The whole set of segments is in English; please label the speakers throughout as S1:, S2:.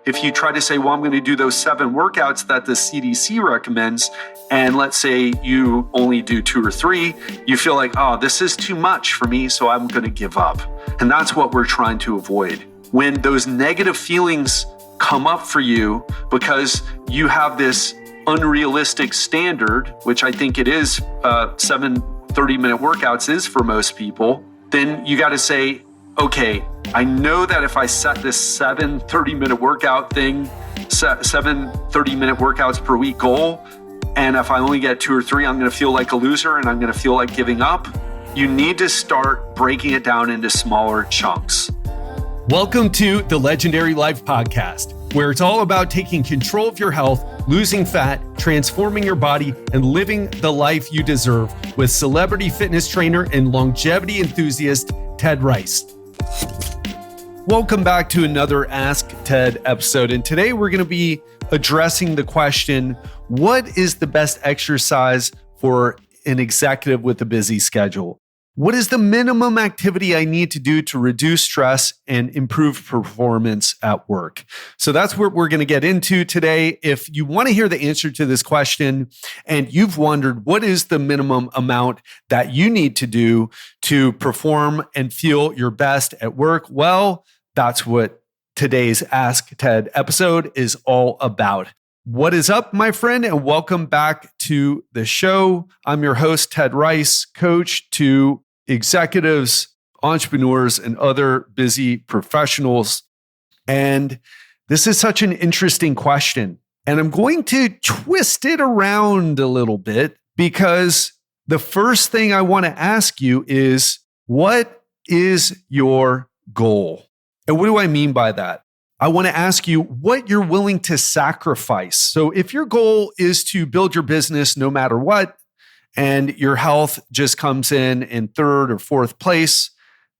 S1: if you try to say, well, I'm going to do those 7 workouts that the CDC recommends, and let's say you only do 2 or 3, you feel like, oh, this is too much for me, so I'm going to give up. And that's what we're trying to avoid. When those negative feelings come up for you because you have this unrealistic standard, which I think it is, 7 30-minute workouts is for most people, then you got to say, okay, I know that if I set this 7 30-minute workout thing, 7 30-minute workouts per week goal, and if I only get 2 or 3, I'm going to feel like a loser and I'm going to feel like giving up. You need to start breaking it down into smaller chunks.
S2: Welcome to the Legendary Life Podcast, where it's all about taking control of your health, losing fat, transforming your body, and living the life you deserve with celebrity fitness trainer and longevity enthusiast, Ted Rice. Welcome back to another Ask Ted episode. And today we're going to be addressing the question, what is the best exercise for an executive with a busy schedule? What is the minimum activity I need to do to reduce stress and improve performance at work? So that's what we're going to get into today. If you want to hear the answer to this question and you've wondered what is the minimum amount that you need to do to perform and feel your best at work, well, that's what today's Ask Ted episode is all about. What is up, my friend, and welcome back to the show. I'm your host, Ted Rice, coach to executives, entrepreneurs, and other busy professionals. And this is such an interesting question. And I'm going to twist it around a little bit because the first thing I want to ask you is, what is your goal? And what do I mean by that? I want to ask you what you're willing to sacrifice. So if your goal is to build your business no matter what, and your health just comes in 3rd or 4th place,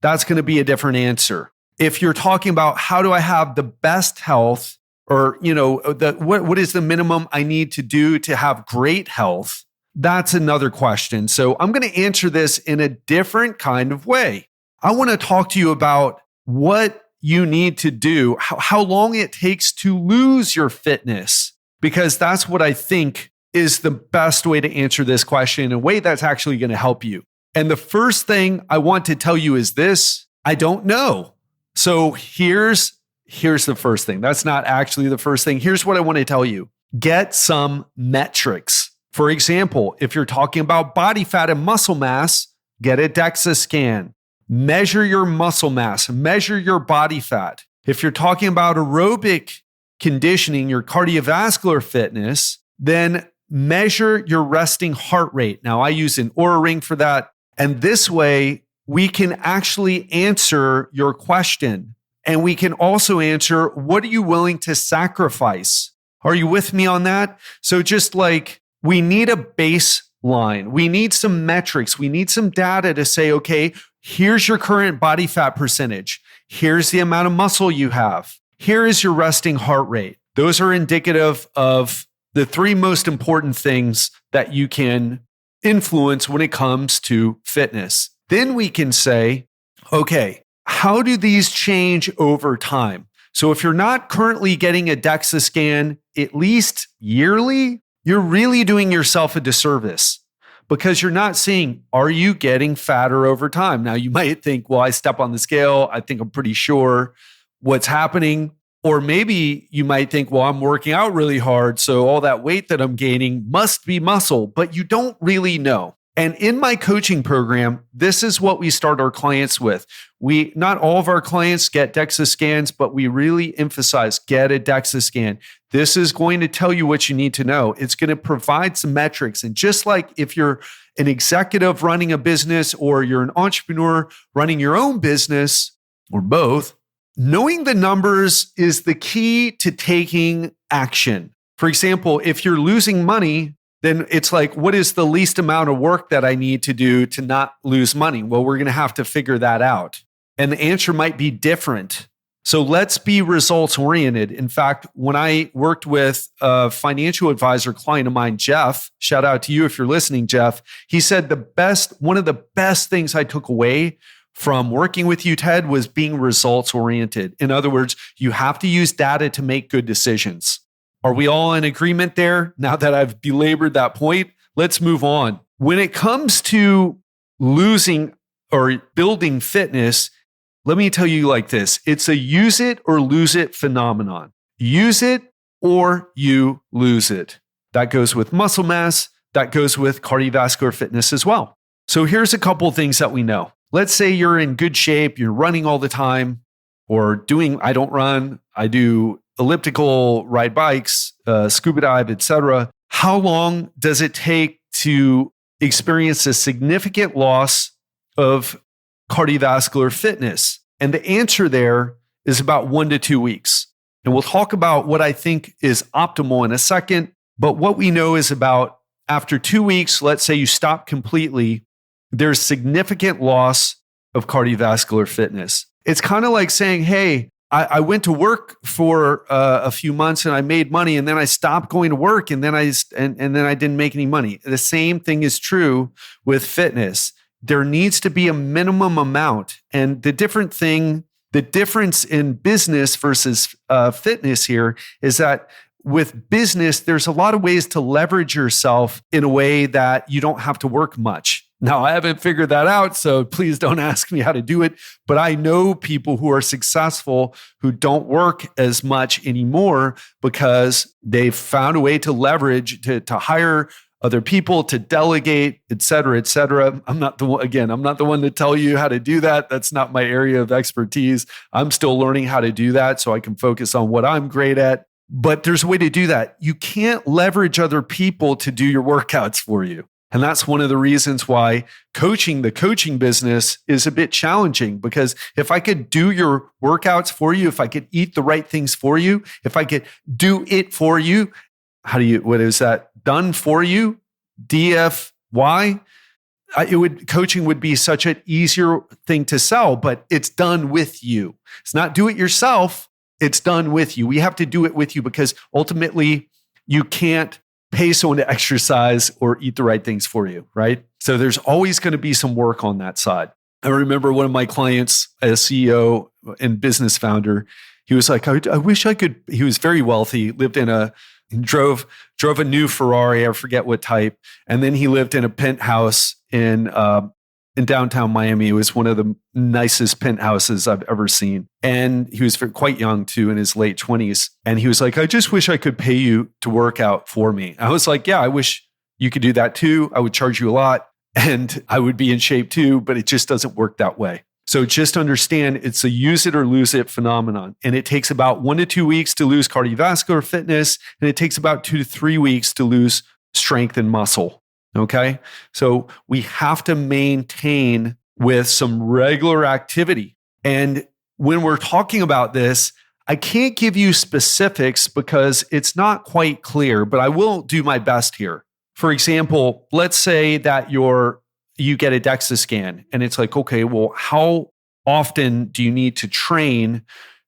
S2: that's going to be a different answer. If you're talking about how do I have the best health, or what is the minimum I need to do to have great health, that's another question. So I'm going to answer this in a different kind of way. I want to talk to you about what you need to do, how long it takes to lose your fitness, because that's what I think is the best way to answer this question in a way that's actually going to help you. And the first thing I want to tell you is this: I don't know. So here's the first thing. That's not actually the first thing. Here's what I want to tell you. Get some metrics. For example, if you're talking about body fat and muscle mass, get a DEXA scan. Measure your muscle mass, measure your body fat. If you're talking about aerobic conditioning, your cardiovascular fitness, then measure your resting heart rate. Now, I use an Oura Ring for that. And this way, we can actually answer your question. And we can also answer, what are you willing to sacrifice? Are you with me on that? So just like we need a baseline, we need some metrics, we need some data to say, okay, here's your current body fat percentage. Here's the amount of muscle you have. Here is your resting heart rate. Those are indicative of the 3 most important things that you can influence when it comes to fitness. Then we can say, okay, how do these change over time? So if you're not currently getting a DEXA scan at least yearly, you're really doing yourself a disservice because you're not seeing, are you getting fatter over time? Now you might think, well, I step on the scale, I think I'm pretty sure what's happening. Or maybe you might think, well, I'm working out really hard, so all that weight that I'm gaining must be muscle, but you don't really know. And in my coaching program, this is what we start our clients with. Not all of our clients get DEXA scans, but we really emphasize, get a DEXA scan. This is going to tell you what you need to know. It's going to provide some metrics. And just like if you're an executive running a business or you're an entrepreneur running your own business, or both, knowing the numbers is the key to taking action. For example, if you're losing money, then it's like, what is the least amount of work that I need to do to not lose money? Well, we're going to have to figure that out. And the answer might be different. So let's be results oriented. In fact, when I worked with a financial advisor client of mine, Jeff, shout out to you if you're listening, Jeff, he said one of the best things I took away from working with you, Ted, was being results oriented. In other words, you have to use data to make good decisions. Are we all in agreement there? Now that I've belabored that point, let's move on. When it comes to losing or building fitness, let me tell you like this. It's a use it or lose it phenomenon. Use it or you lose it. That goes with muscle mass. That goes with cardiovascular fitness as well. So here's a couple of things that we know. Let's say you're in good shape, you're running all the time, or I don't run, I do elliptical, ride bikes, scuba dive, etc. How long does it take to experience a significant loss of cardiovascular fitness? And the answer there is about 1 to 2 weeks. And we'll talk about what I think is optimal in a second. But what we know is about after 2 weeks, let's say you stop completely, there's significant loss of cardiovascular fitness. It's kind of like saying, hey, I went to work for a few months and I made money, and then I stopped going to work, and then I didn't make any money. The same thing is true with fitness. There needs to be a minimum amount. And the difference in business versus fitness here is that with business, there's a lot of ways to leverage yourself in a way that you don't have to work much. Now, I haven't figured that out, so please don't ask me how to do it. But I know people who are successful who don't work as much anymore because they've found a way to leverage, to hire other people, to delegate, et cetera, et cetera. I'm not the one to tell you how to do that. That's not my area of expertise. I'm still learning how to do that so I can focus on what I'm great at. But there's a way to do that. You can't leverage other people to do your workouts for you. And that's one of the reasons why the coaching business is a bit challenging, because if I could do your workouts for you, if I could eat the right things for you, if I could do it for you, what is that? Done for you? DFY? Coaching would be such an easier thing to sell, but it's done with you. It's not do it yourself. It's done with you. We have to do it with you because ultimately you can't pay someone to exercise or eat the right things for you, right? So there's always going to be some work on that side. I remember one of my clients, a CEO and business founder, he was like, I wish I could, he was very wealthy, drove a new Ferrari, I forget what type. And then he lived in a penthouse in downtown Miami. It was one of the nicest penthouses I've ever seen. And he was quite young too, in his late 20s. And he was like, I just wish I could pay you to work out for me. I was like, yeah, I wish you could do that too. I would charge you a lot and I would be in shape too, but it just doesn't work that way. So just understand it's a use it or lose it phenomenon. And it takes about 1 to 2 weeks to lose cardiovascular fitness. And it takes about 2 to 3 weeks to lose strength and muscle. Okay. So we have to maintain with some regular activity. And when we're talking about this, I can't give you specifics because it's not quite clear, but I will do my best here. For example, let's say that you get a DEXA scan and it's like, okay, well, how often do you need to train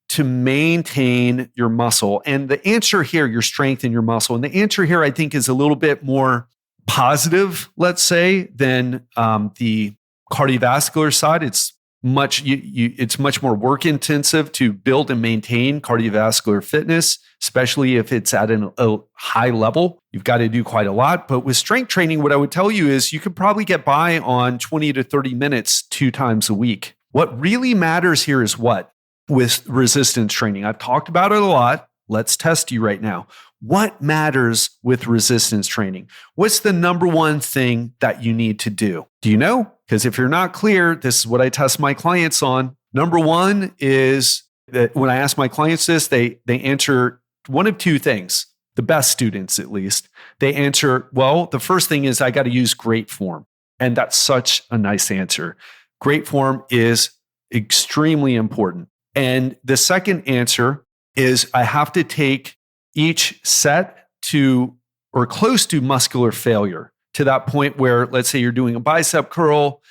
S2: to maintain your muscle? And the answer here, your strength and your muscle. And the answer here, I think, is a little bit more positive, let's say, than the cardiovascular side. It's much more work intensive to build and maintain cardiovascular fitness, especially if it's at a high level. You've got to do quite a lot. But with strength training, what I would tell you is you could probably get by on 20 to 30 minutes 2 times a week. What really matters here is what? With resistance training. I've talked about it a lot. Let's test you right now. What matters with resistance training? What's the number one thing that you need to do? Do you know? Because if you're not clear, this is what I test my clients on. Number one is that when I ask my clients this, they answer one of 2 things. The best students, at least, they answer, well, the first thing is I got to use great form. And that's such a nice answer. Great form is extremely important. And the second answer is I have to take each set to or close to muscular failure, to that point where, let's say you're doing a bicep curl,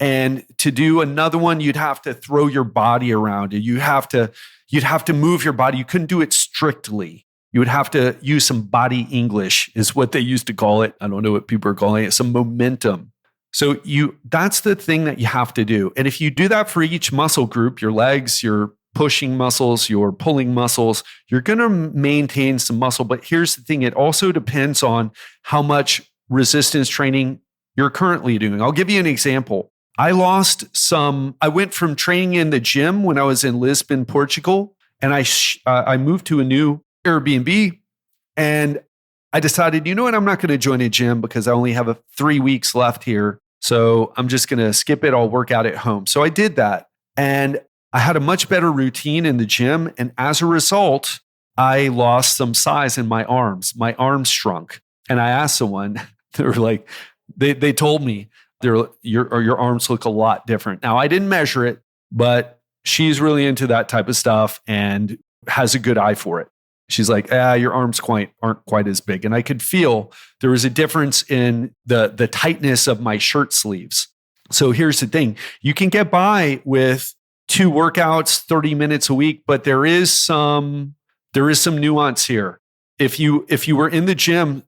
S2: and to do another one, you'd have to throw your body around. You'd have to move your body. You couldn't do it strictly. You would have to use some body English, is what they used to call it. I don't know what people are calling it. Some momentum. So that's the thing that you have to do. And if you do that for each muscle group, your legs, your pushing muscles, your pulling muscles, you're going to maintain some muscle. But here's the thing, it also depends on how much resistance training you're currently doing. I'll give you an example. I went from training in the gym when I was in Lisbon, Portugal, and I moved to a new Airbnb, and I decided, you know what, I'm not going to join a gym because I only have 3 weeks left here. So I'm just going to skip it. I'll work out at home. So I did that. And I had a much better routine in the gym. And as a result, I lost some size in my arms. My arms shrunk. And I asked someone, they were like, they told me, your arms look a lot different. Now, I didn't measure it, but she's really into that type of stuff and has a good eye for it. She's like, your arms aren't quite as big. And I could feel there was a difference in the tightness of my shirt sleeves. So here's the thing. You can get by with 2 workouts, 30 minutes a week, but there is some nuance here. If you were in the gym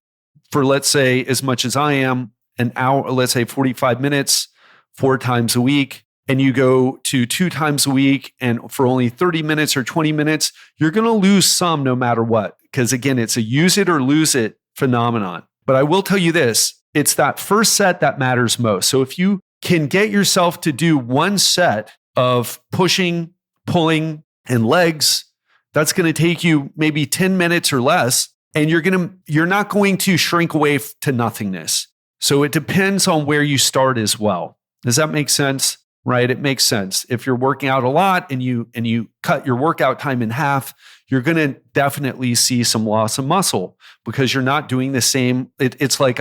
S2: for, let's say, as much as I am, an hour, let's say 45 minutes, 4 times a week, and you go to 2 times a week and for only 30 minutes or 20 minutes, you're going to lose some no matter what. Because again, it's a use it or lose it phenomenon. But I will tell you this, it's that first set that matters most. So if you can get yourself to do 1 set of pushing, pulling, and legs, that's going to take you maybe 10 minutes or less, and you're not going to shrink away to nothingness. So it depends on where you start as well. Does that make sense? Right? It makes sense. If you're working out a lot and you cut your workout time in half, you're going to definitely see some loss of muscle because you're not doing the same. It's like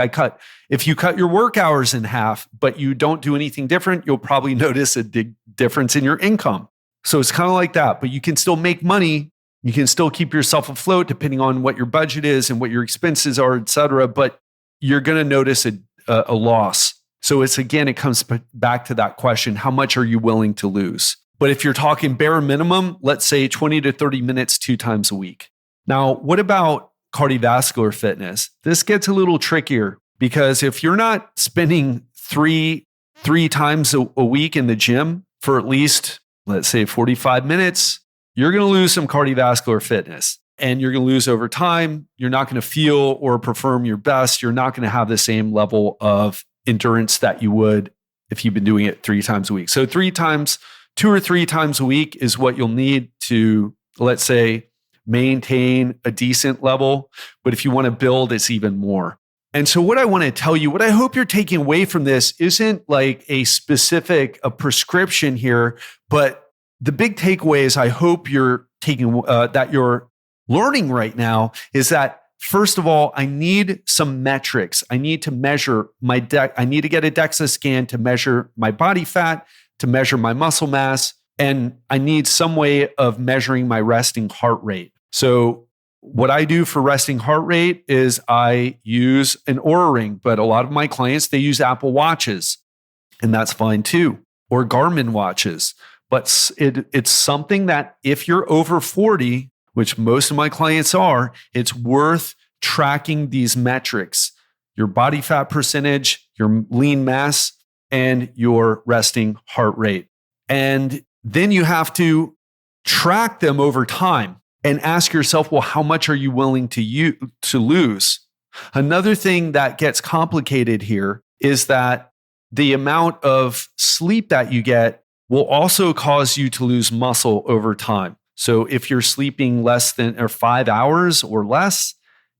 S2: if you cut your work hours in half, but you don't do anything different, you'll probably notice a big difference in your income. So it's kind of like that, but you can still make money. You can still keep yourself afloat depending on what your budget is and what your expenses are, et cetera. But you're going to notice a loss. So it comes back to that question, how much are you willing to lose? But if you're talking bare minimum, let's say 20 to 30 minutes 2 times a week. Now, what about cardiovascular fitness? This gets a little trickier because if you're not spending three times a week in the gym for at least, let's say 45 minutes, you're going to lose some cardiovascular fitness. And you're going to lose over time. You're not going to feel or perform your best. You're not going to have the same level of endurance that you would if you've been doing it 3 times a week. So 2 or 3 times a week is what you'll need to, let's say, maintain a decent level. But if you want to build, it's even more. And so what I want to tell you, what I hope you're taking away from this isn't like a prescription here, but the big takeaways I hope you're taking, that you're learning right now is that, first of all, I need some metrics. I need to measure I need to get a DEXA scan to measure my body fat, to measure my muscle mass, and I need some way of measuring my resting heart rate. So what I do for resting heart rate is I use an Oura Ring, but a lot of my clients, they use Apple Watches, and that's fine too, or Garmin watches. But it's something that if you're over 40, which most of my clients are, it's worth tracking these metrics, your body fat percentage, your lean mass, and your resting heart rate. And then you have to track them over time and ask yourself, well, how much are you willing to lose? Another thing that gets complicated here is that the amount of sleep that you get will also cause you to lose muscle over time. So if you're sleeping less than 5 hours or less,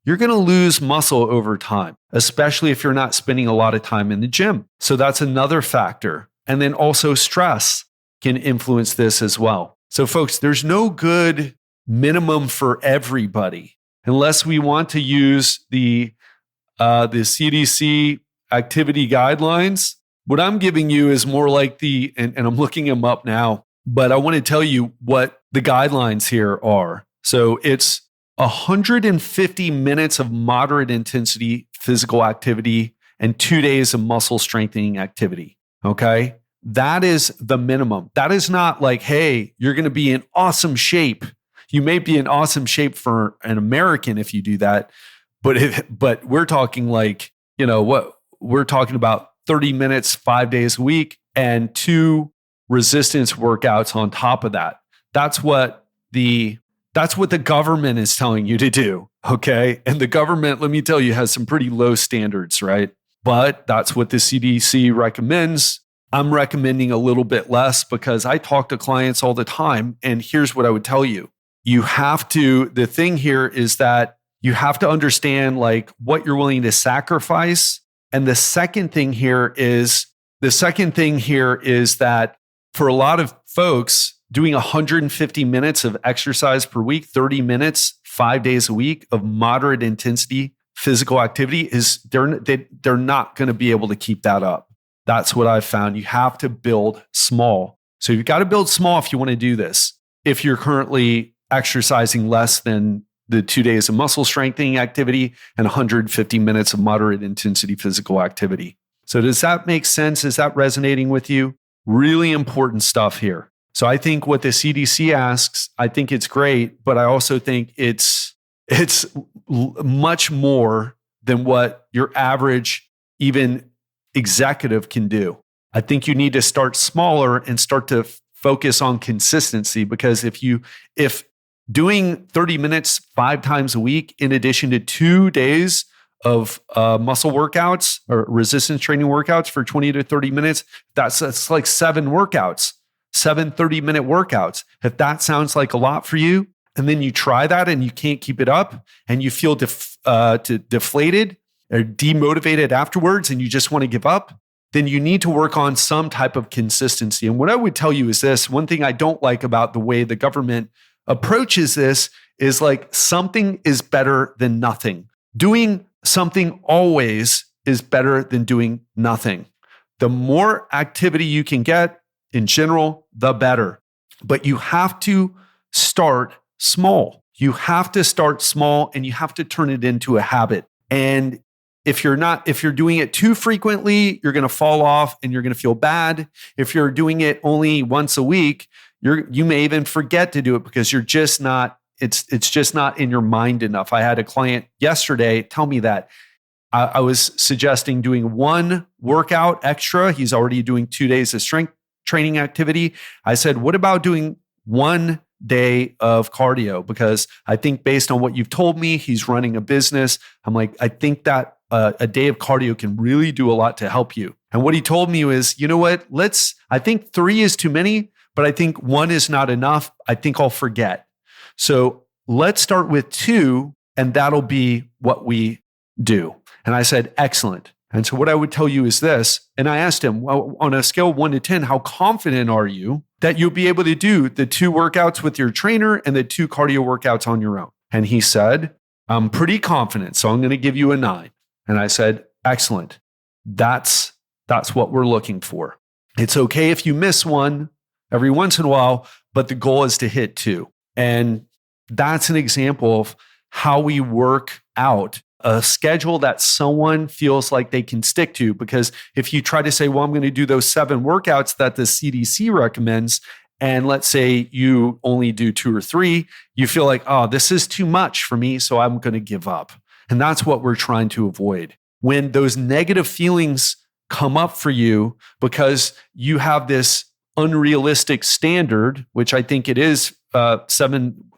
S2: you're going to lose muscle over time, especially if you're not spending a lot of time in the gym. So that's another factor. And then also stress can influence this as well. So folks, there's no good minimum for everybody unless we want to use the CDC activity guidelines. What I'm giving you is more like and I'm looking them up now, but I want to tell you what the guidelines here are. So it's 150 minutes of moderate intensity physical activity and 2 days of muscle strengthening activity. Okay. That is the minimum. That is not like, hey, you're going to be in awesome shape. You may be in awesome shape for an American if you do that, but we're talking like, what we're talking about 30 minutes 5 days a week and 2 resistance workouts on top of that. That's what the government is telling you to do, okay? And the government, let me tell you, has some pretty low standards, right? But that's what the CDC recommends. I'm recommending a little bit less because I talk to clients all the time. And here's what I would tell you. The thing here is that you have to understand like what you're willing to sacrifice. And the second thing here is that for a lot of folks, doing 150 minutes of exercise per week, 30 minutes, 5 days a week of moderate intensity physical activity they're not going to be able to keep that up. That's what I've found. You have to build small. So you've got to build small if you want to do this. If you're currently exercising less than the 2 days of muscle strengthening activity and 150 minutes of moderate intensity physical activity. So does that make sense? Is that resonating with you? Really important stuff here. So I think what the CDC asks, I think it's great, but I also think it's much more than what your average, even executive can do. I think you need to start smaller and start to focus on consistency, because if doing 30 minutes 5 times a week, in addition to 2 days of muscle workouts or resistance training workouts for 20 to 30 minutes, that's like 7 workouts, 7 30-minute workouts. If that sounds like a lot for you, and then you try that and you can't keep it up and you feel deflated or demotivated afterwards and you just want to give up, then you need to work on some type of consistency. And what I would tell you is this: one thing I don't like about the way the government approaches this is like something is better than nothing. Doing something always is better than doing nothing. The more activity you can get in general, the better. But you have to start small. You have to start small and you have to turn it into a habit. And if you're doing it too frequently, you're going to fall off and you're going to feel bad. If you're doing it only once a week, you may even forget to do it because you're just not, it's just not in your mind enough. I had a client yesterday tell me that I was suggesting doing 1 workout extra. He's already doing 2 days of strength training activity. I said, what about doing 1 day of cardio? Because I think based on what you've told me, he's running a business. I'm like, I think that a day of cardio can really do a lot to help you. And what he told me was, you know what, I think 3 is too many, but I think 1 is not enough. I think I'll forget. So let's start with 2 and that'll be what we do. And I said, excellent. And so what I would tell you is this, and I asked him, well, on a scale of 1 to 10, how confident are you that you'll be able to do the 2 workouts with your trainer and the 2 cardio workouts on your own? And he said, I'm pretty confident, so I'm going to give you a 9. And I said, excellent. That's what we're looking for. It's okay if you miss 1 every once in a while, but the goal is to hit 2. And that's an example of how we work out a schedule that someone feels like they can stick to. Because if you try to say, well, I'm going to do those 7 workouts that the CDC recommends, and let's say you only do 2 or 3, you feel like, oh, this is too much for me, so I'm going to give up. And that's what we're trying to avoid. When those negative feelings come up for you because you have this unrealistic standard, which I think it is, 7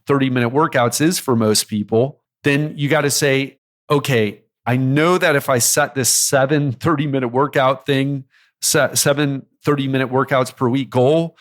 S2: 30-minute workouts is for most people, then you got to say, okay, I know that if I set this 7 30-minute workout thing, 7 30-minute workouts per week goal,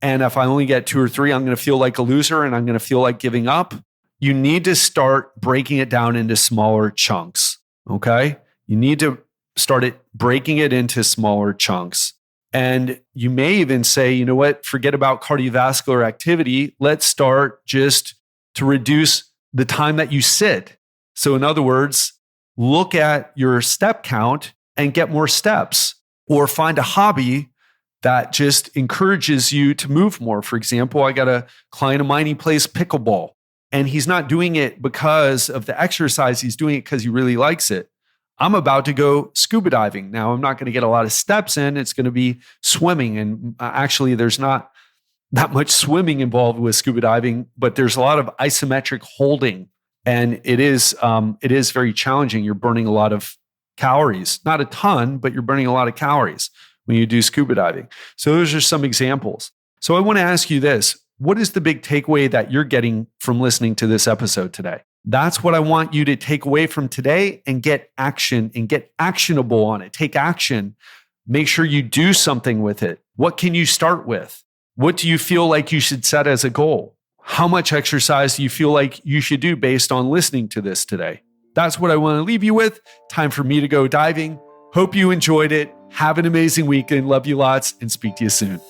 S2: and if I only get 2 or 3, I'm going to feel like a loser and I'm going to feel like giving up. You need to start breaking it down into smaller chunks, okay? You need to start breaking it into smaller chunks. And you may even say, you know what, forget about cardiovascular activity. Let's start just to reduce the time that you sit. So in other words, look at your step count and get more steps, or find a hobby that just encourages you to move more. For example, I got a client of mine, he plays pickleball, and he's not doing it because of the exercise. He's doing it because he really likes it. I'm about to go scuba diving. Now, I'm not going to get a lot of steps in. It's going to be swimming. And actually, there's not that much swimming involved with scuba diving, but there's a lot of isometric holding. And it is very challenging. You're burning a lot of calories. Not a ton, but you're burning a lot of calories when you do scuba diving. So those are some examples. So I want to ask you this. What is the big takeaway that you're getting from listening to this episode today? That's what I want you to take away from today and get action and get actionable on it. Take action. Make sure you do something with it. What can you start with? What do you feel like you should set as a goal? How much exercise do you feel like you should do based on listening to this today? That's what I want to leave you with. Time for me to go diving. Hope you enjoyed it. Have an amazing weekend. Love you lots and speak to you soon.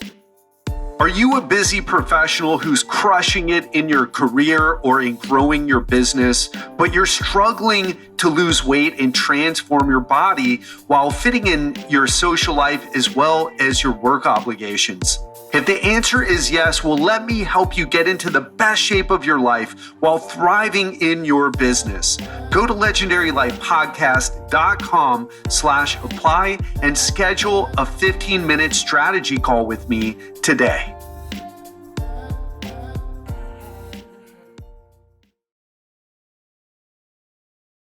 S1: Are you a busy professional who's crushing it in your career or in growing your business, but you're struggling to lose weight and transform your body while fitting in your social life as well as your work obligations? If the answer is yes, well, let me help you get into the best shape of your life while thriving in your business. Go to legendarylifepodcast.com/apply and schedule a 15-minute strategy call with me today.